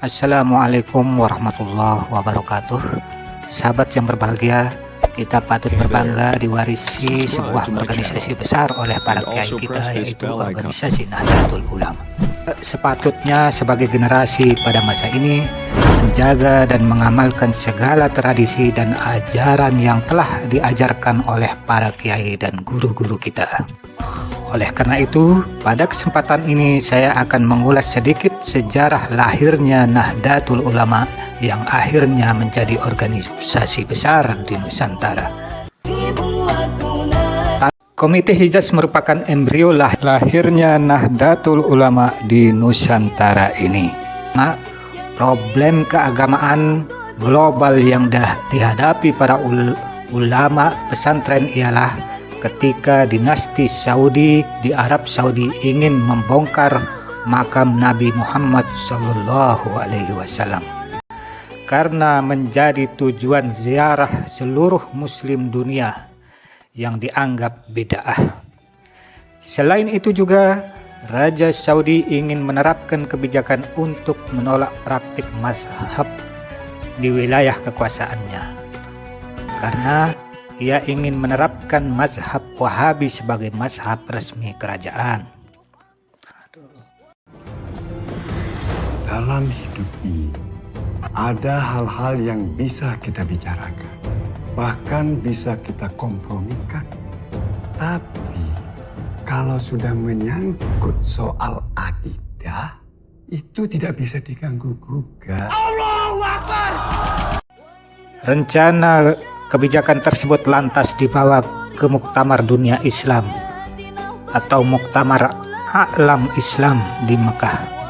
Assalamualaikum warahmatullahi wabarakatuh. Sahabat yang berbahagia, kita patut berbangga diwarisi sebuah organisasi besar oleh para kiai kita, yaitu organisasi Nahdlatul Ulama. Sepatutnya sebagai generasi pada masa ini menjaga dan mengamalkan segala tradisi dan ajaran yang telah diajarkan oleh para kiai dan guru-guru kita. Oleh karena itu, pada kesempatan ini saya akan mengulas sedikit sejarah lahirnya Nahdlatul Ulama yang akhirnya menjadi organisasi besar di Nusantara. Komite Hijaz merupakan embrio lahirnya Nahdlatul Ulama di Nusantara ini. Problem keagamaan global yang dihadapi para ulama pesantren ialah ketika dinasti Saudi di Arab Saudi ingin membongkar makam Nabi Muhammad SAW karena menjadi tujuan ziarah seluruh muslim dunia yang dianggap bid'ah. Selain itu juga Raja Saudi ingin menerapkan kebijakan untuk menolak praktik mazhab di wilayah kekuasaannya karena ia ingin menerapkan mazhab Wahabi sebagai mazhab resmi kerajaan. Dalam hidup ini, ada hal-hal yang bisa kita bicarakan, bahkan bisa kita kompromikan. Tapi, kalau sudah menyangkut soal akidah, itu tidak bisa diganggu-gugat. Allahu Akbar! Rencana kebijakan tersebut lantas dibawa ke Muktamar Dunia Islam atau Muktamar A'lam Islam di Mekah.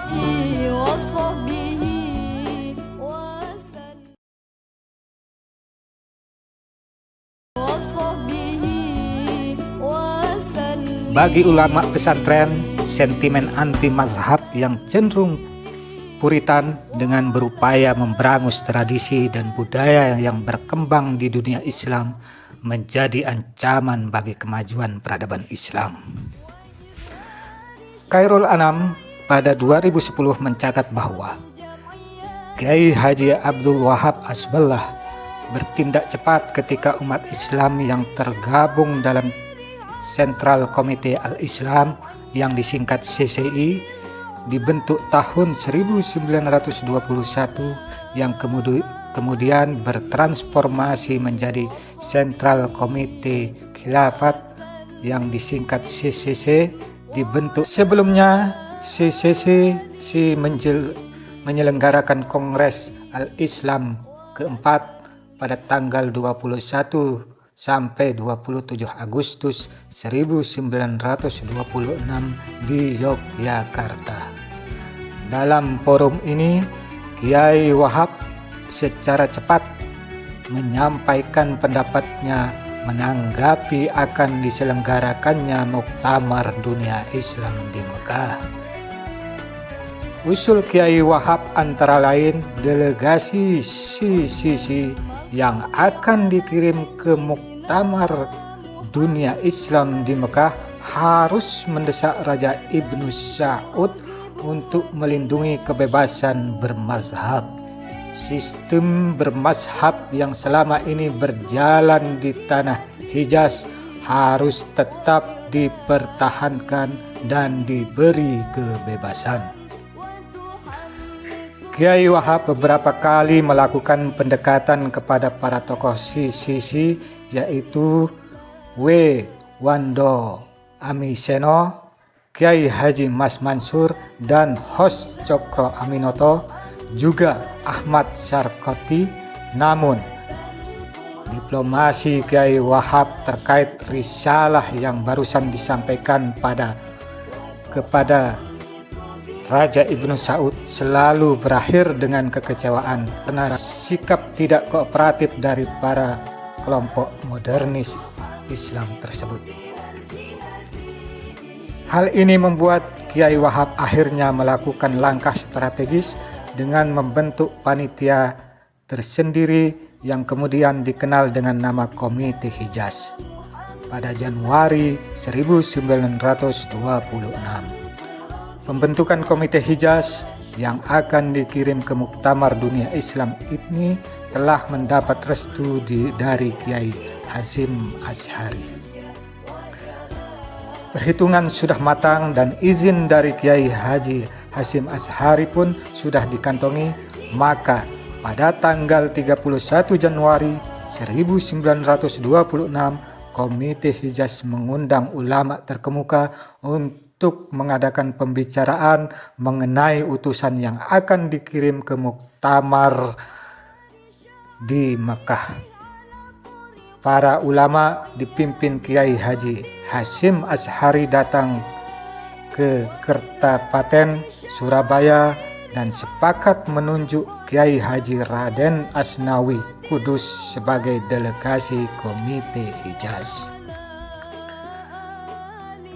Bagi ulama pesantren, sentimen anti mazhab yang cenderung Puritan dengan berupaya memberangus tradisi dan budaya yang berkembang di dunia Islam menjadi ancaman bagi kemajuan peradaban Islam. Khairul Anam pada 2010 mencatat bahwa Kiai Haji Abdul Wahab Hasbullah bertindak cepat ketika umat Islam yang tergabung dalam Central Committee Al-Islam yang disingkat CCI dibentuk tahun 1921 yang kemudian bertransformasi menjadi Central Committee Khilafat yang disingkat CCC dibentuk. Sebelumnya CCC menyelenggarakan Kongres Al-Islam keempat pada tanggal 21 sampai 27 Agustus 1926 di Yogyakarta. Dalam forum ini, Kiai Wahab secara cepat menyampaikan pendapatnya menanggapi akan diselenggarakannya Muktamar Dunia Islam di Mekah. Usul Kiai Wahab antara lain delegasi CCC yang akan dikirim ke Muktamar Dunia Islam di Mekah harus mendesak Raja Ibnu Saud untuk melindungi kebebasan bermazhab. Sistem bermazhab yang selama ini berjalan di tanah Hijaz harus tetap dipertahankan dan diberi kebebasan. Kiai Wahab beberapa kali melakukan pendekatan kepada para tokoh CCC yaitu W. Wando Amiseno, Kiai Haji Mas Mansur, dan Hos Cokro Aminoto, juga Ahmad Sarkoti. Namun, diplomasi Kiai Wahab terkait risalah yang barusan disampaikan kepada Raja Ibnu Saud selalu berakhir dengan kekecewaan karena sikap tidak kooperatif dari para kelompok modernis Islam tersebut. Hal ini membuat Kiai Wahab akhirnya melakukan langkah strategis dengan membentuk panitia tersendiri yang kemudian dikenal dengan nama Komite Hijaz pada Januari 1926. Pembentukan Komite Hijaz yang akan dikirim ke Muktamar Dunia Islam ini telah mendapat restu dari Kiai Hasyim Asy'ari. Perhitungan sudah matang dan izin dari Kiai Haji Hasyim Asy'ari pun sudah dikantongi, maka pada tanggal 31 Januari 1926 Komite Hijaz mengundang ulama terkemuka untuk mengadakan pembicaraan mengenai utusan yang akan dikirim ke Muktamar di Mekah. Para ulama dipimpin Kiai Haji Hasyim Asy'ari datang ke Kertapaten, Surabaya dan sepakat menunjuk Kiai Haji Raden Asnawi Kudus sebagai delegasi Komite Hijaz.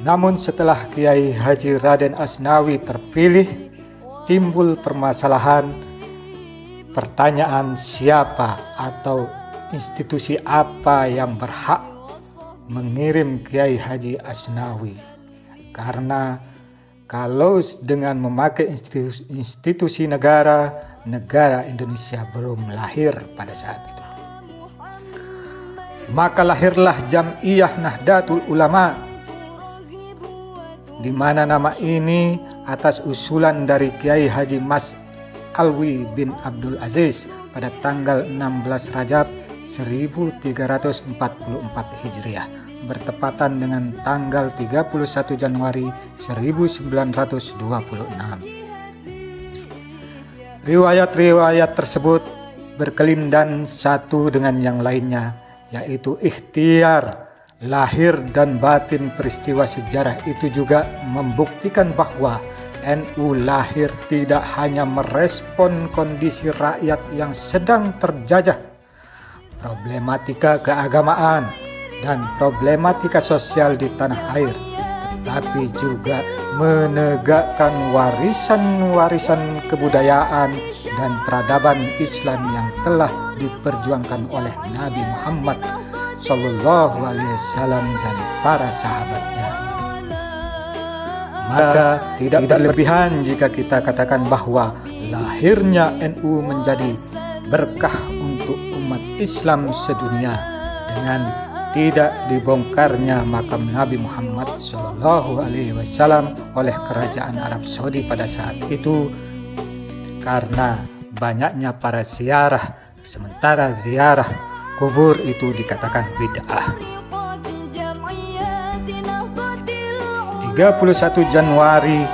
Namun setelah Kiai Haji Raden Asnawi terpilih, timbul pertanyaan siapa atau institusi apa yang berhak mengirim Kiai Haji Asnawi, karena kalau dengan memakai institusi negara Indonesia belum lahir pada saat itu. Maka lahirlah Jam'iyah Nahdlatul Ulama, di mana nama ini atas usulan dari Kiai Haji Mas Alwi bin Abdul Aziz pada tanggal 16 Rajab 1344 Hijriah, bertepatan dengan tanggal 31 Januari 1926. Riwayat-riwayat tersebut berkelindan satu dengan yang lainnya, yaitu ikhtiar lahir dan batin peristiwa sejarah itu juga membuktikan bahwa NU lahir tidak hanya merespon kondisi rakyat yang sedang terjajah, problematika keagamaan dan problematika sosial di tanah air, tetapi juga menegakkan warisan-warisan kebudayaan dan peradaban Islam yang telah diperjuangkan oleh Nabi Muhammad SAW dan para sahabatnya. Maka tidak berlebihan jika kita katakan bahwa lahirnya NU menjadi berkah untuk umat Islam sedunia dengan tidak dibongkarnya makam Nabi Muhammad SAW oleh kerajaan Arab Saudi pada saat itu, karena banyaknya para ziarah, sementara ziarah kubur itu dikatakan bid'ah. 31 Januari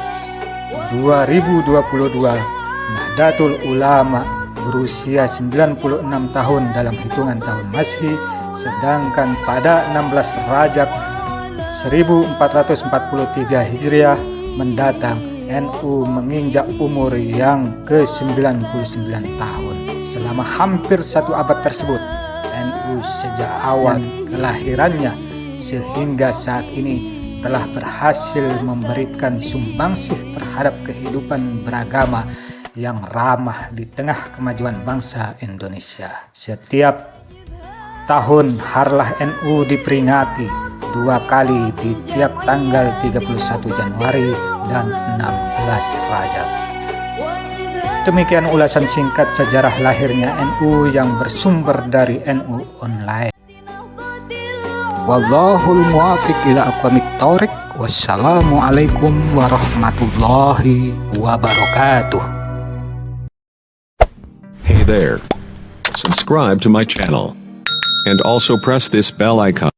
2022 Nahdlatul Ulama berusia 96 tahun dalam hitungan tahun Masehi, sedangkan pada 16 Rajab 1443 Hijriah mendatang NU menginjak umur yang ke-99 tahun. Selama hampir satu abad tersebut, NU sejak awal kelahirannya sehingga saat ini telah berhasil memberikan sumbangsih terhadap kehidupan beragama yang ramah di tengah kemajuan bangsa Indonesia. Setiap tahun Harlah NU diperingati 2 kali di tiap tanggal 31 Januari dan 16 Rajab. Demikian ulasan singkat sejarah lahirnya NU yang bersumber dari NU Online. Wallahul muwaffiq ila aqwamit thoriq. Wassalamualaikum warahmatullahi wabarakatuh. Hey there. Subscribe to my channel. And also press this bell icon.